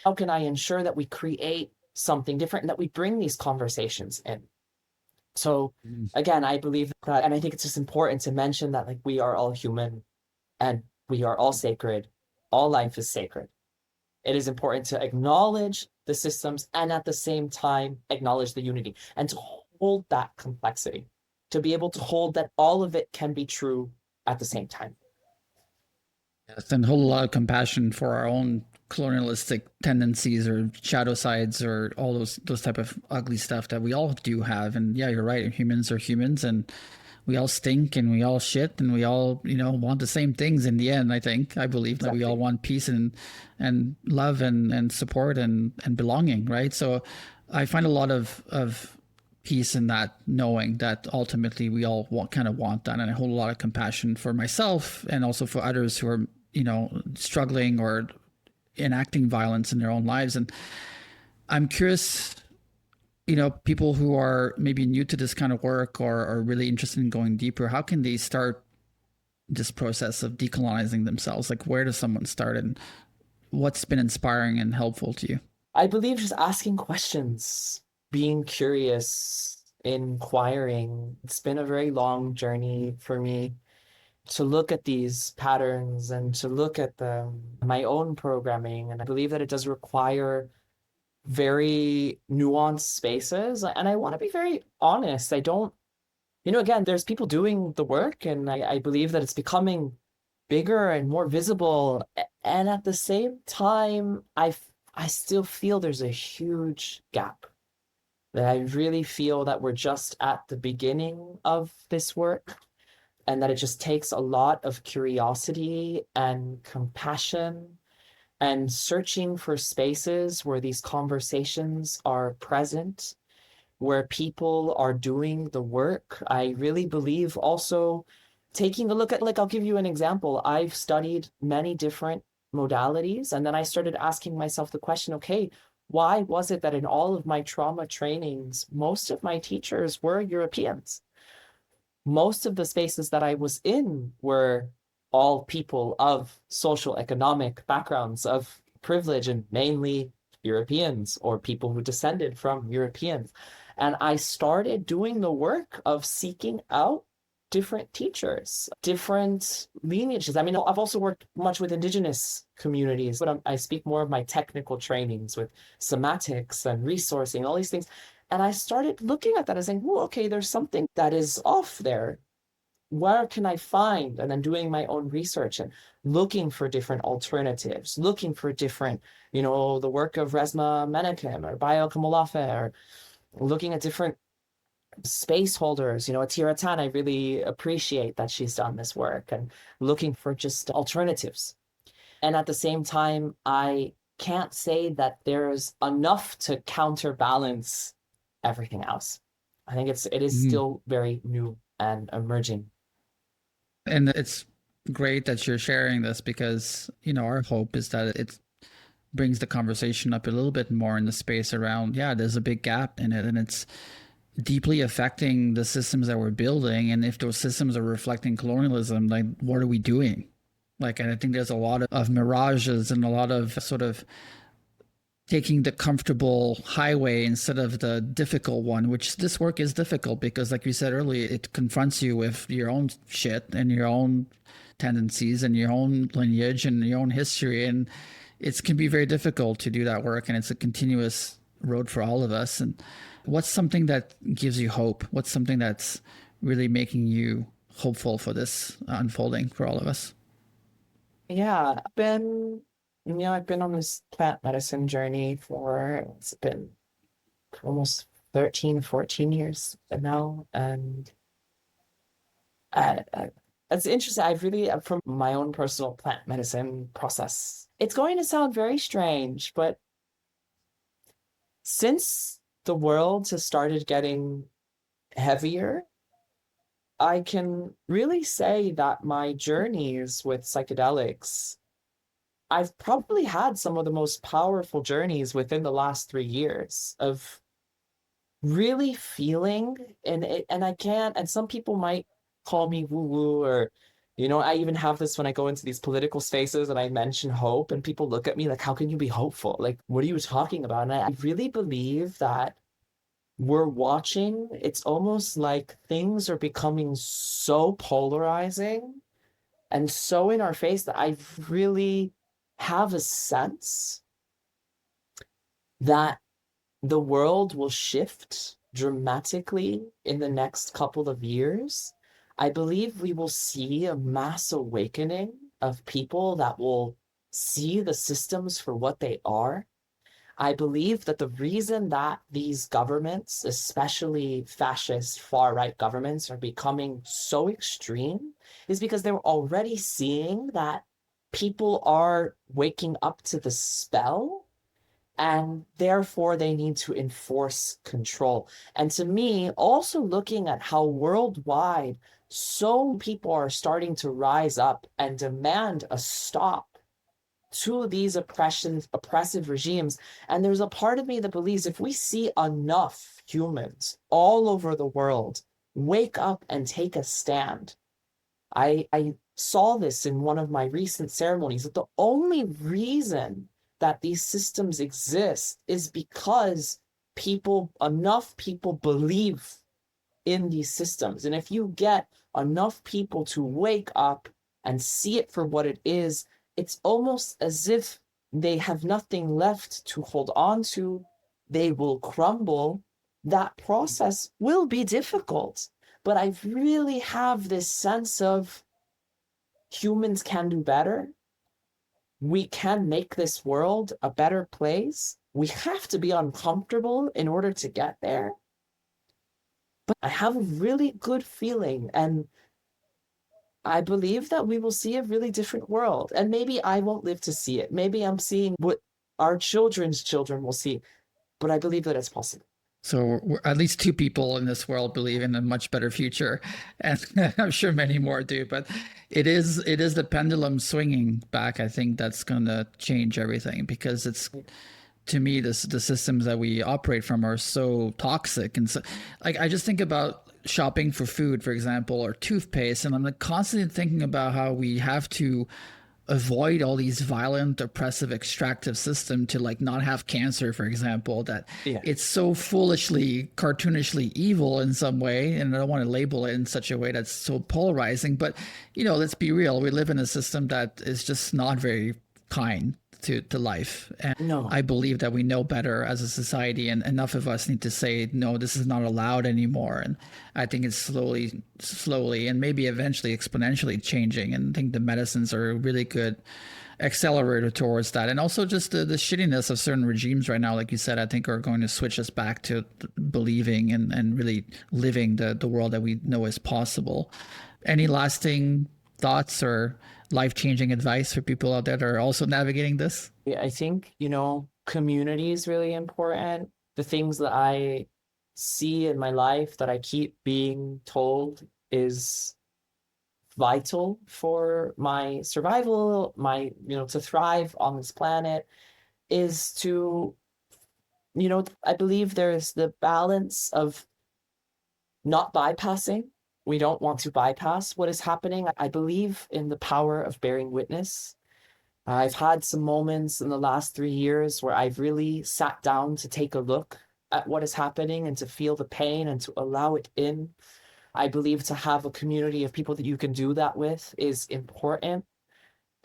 How can I ensure that we create something different and that we bring these conversations in? So Mm. again, I believe that, and I think it's just important to mention that like we are all human and we are all sacred. All life is sacred. It is important to acknowledge the systems and at the same time acknowledge the unity and to hold that complexity, to be able to hold that all of it can be true at the same time. Yes, and hold a lot of compassion for our own colonialistic tendencies or shadow sides or all those type of ugly stuff that we all do have. And yeah, you're right. Humans are humans, and we all stink and we all shit and we all want the same things in the end. I believe that we all Exactly. want peace and love and support and belonging, right? So I find a lot of peace in that, knowing that ultimately we all kind of want that. And I hold a lot of compassion for myself and also for others who are struggling or enacting violence in their own lives. And I'm curious, people who are maybe new to this kind of work or are really interested in going deeper, how can they start this process of decolonizing themselves? Like, where does someone start, and what's been inspiring and helpful to you? I believe just asking questions, being curious, inquiring. It's been a very long journey for me to look at these patterns and to look at my own programming. And I believe that it does require very nuanced spaces. And I want to be very honest. I don't, again, there's people doing the work, and I believe that it's becoming bigger and more visible. And at the same time, I still feel there's a huge gap. That I really feel that we're just at the beginning of this work, and that it just takes a lot of curiosity and compassion and searching for spaces where these conversations are present, where people are doing the work. I really believe also taking a look at, like, I'll give you an example. I've studied many different modalities, and then I started asking myself the question, okay, why was it that in all of my trauma trainings, most of my teachers were Europeans? Most of the spaces that I was in were all people of social economic backgrounds of privilege, and mainly Europeans or people who descended from Europeans. And I started doing the work of seeking out different teachers, different lineages. I mean, I've also worked much with indigenous communities, but I speak more of my technical trainings with somatics and resourcing, all these things. And I started looking at that and saying, well, okay, there's something that is off there. Where can I find? And then doing my own research and looking for different alternatives, looking for different, the work of Resma Menakem or Bayo Kamalafe, or looking at different space holders. Atira Tan, I really appreciate that she's done this work, and looking for just alternatives. And at the same time, I can't say that there's enough to counterbalance everything else. I think it is Mhm. still very new and emerging. And it's great that you're sharing this because, our hope is that it brings the conversation up a little bit more in the space around, yeah, there's a big gap in it and it's deeply affecting the systems that we're building. And if those systems are reflecting colonialism, like, what are we doing? Like, and I think there's a lot of mirages and a lot of sort of taking the comfortable highway instead of the difficult one, which this work is difficult because, like you said earlier, it confronts you with your own shit and your own tendencies and your own lineage and your own history. And it can be very difficult to do that work. And it's a continuous road for all of us. And what's something that gives you hope? What's something that's really making you hopeful for this unfolding for all of us? Yeah, I've been on this plant medicine journey for, it's been almost 13, 14 years now. And uh, it's interesting. I've really, from my own personal plant medicine process, it's going to sound very strange, but since the world has started getting heavier, I can really say that my journeys with psychedelics, I've probably had some of the most powerful journeys within the last 3 years of really feeling, and I can't, and some people might call me woo woo, or I even have this when I go into these political spaces and I mention hope, and people look at me like, how can you be hopeful? Like, what are you talking about? And I really believe that we're watching, it's almost like things are becoming so polarizing and so in our face that I really have a sense that the world will shift dramatically in the next couple of years. I believe we will see a mass awakening of people that will see the systems for what they are. I believe that the reason that these governments, especially fascist far-right governments, are becoming so extreme is because they're already seeing that people are waking up to the spell and therefore they need to enforce control. And to me, also looking at how worldwide so people are starting to rise up and demand a stop to these oppressive regimes. And there's a part of me that believes if we see enough humans all over the world wake up and take a stand, I saw this in one of my recent ceremonies, that the only reason that these systems exist is because enough people believe in these systems. And if you get enough people to wake up and see it for what it is, it's almost as if they have nothing left to hold on to. They will crumble. That process will be difficult. But I really have this sense of humans can do better. We can make this world a better place. We have to be uncomfortable in order to get there. But I have a really good feeling, and I believe that we will see a really different world. And maybe I won't live to see it. Maybe I'm seeing what our children's children will see, but I believe that it's possible. So at least two people in this world believe in a much better future, and I'm sure many more do. But it is the pendulum swinging back. I think that's going to change everything, because it's, to me, the systems that we operate from are so toxic. And so, like, I just think about shopping for food, for example, or toothpaste, and I'm like constantly thinking about how we have to avoid all these violent, oppressive, extractive system to, like, not have cancer, for example. That Yeah. it's so foolishly, cartoonishly evil in some way, and I don't want to label it in such a way that's so polarizing. But let's be real, we live in a system that is just not very kind to life. And No. I believe that we know better as a society, and enough of us need to say, no, this is not allowed anymore. And I think it's slowly, and maybe eventually exponentially changing. And I think the medicines are a really good accelerator towards that. And also just the shittiness of certain regimes right now, like you said, I think are going to switch us back to believing and really living the world that we know is possible. Any lasting thoughts or life-changing advice for people out there that are also navigating this? I think, community is really important. The things that I see in my life that I keep being told is vital for my survival, to thrive on this planet, is to, I believe there's the balance of not bypassing. We don't want to bypass what is happening. I believe in the power of bearing witness. I've had some moments in the last 3 years where I've really sat down to take a look at what is happening and to feel the pain and to allow it in. I believe to have a community of people that you can do that with is important.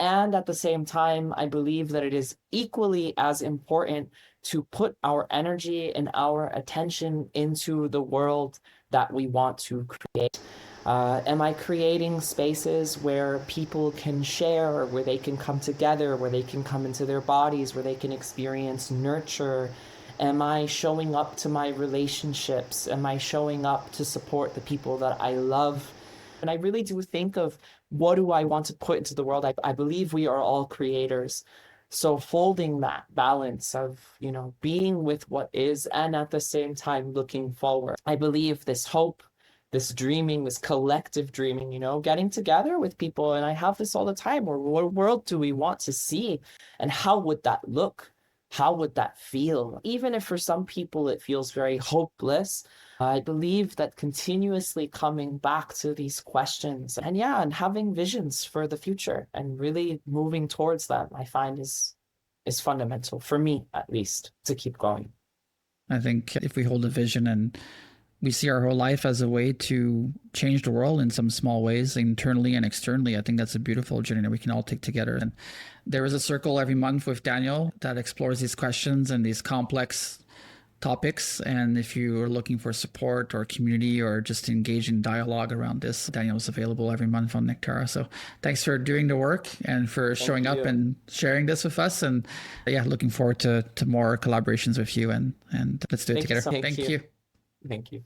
And at the same time, I believe that it is equally as important to put our energy and our attention into the world that we want to create. Am I creating spaces where people can share, where they can come together, where they can come into their bodies, where they can experience nurture? Am I showing up to my relationships? Am I showing up to support the people that I love? And I really do think of, what do I want to put into the world? I believe we are all creators. So holding that balance of, being with what is, and at the same time looking forward. I believe this hope, this dreaming, this collective dreaming, getting together with people. And I have this all the time, where what world do we want to see? And how would that look? How would that feel? Even if for some people it feels very hopeless, I believe that continuously coming back to these questions and having visions for the future and really moving towards them, I find is fundamental for me, at least, to keep going. I think if we hold a vision and we see our whole life as a way to change the world in some small ways, internally and externally, I think that's a beautiful journey that we can all take together. And there is a circle every month with Daniel that explores these questions and these complex topics. And if you are looking for support or community or just to engage in dialogue around this, Daniel's available every month on Nectara. So thanks for doing the work and for showing up and sharing this with us. And yeah, looking forward to more collaborations with you, and let's do it together. Thank you. Thank you.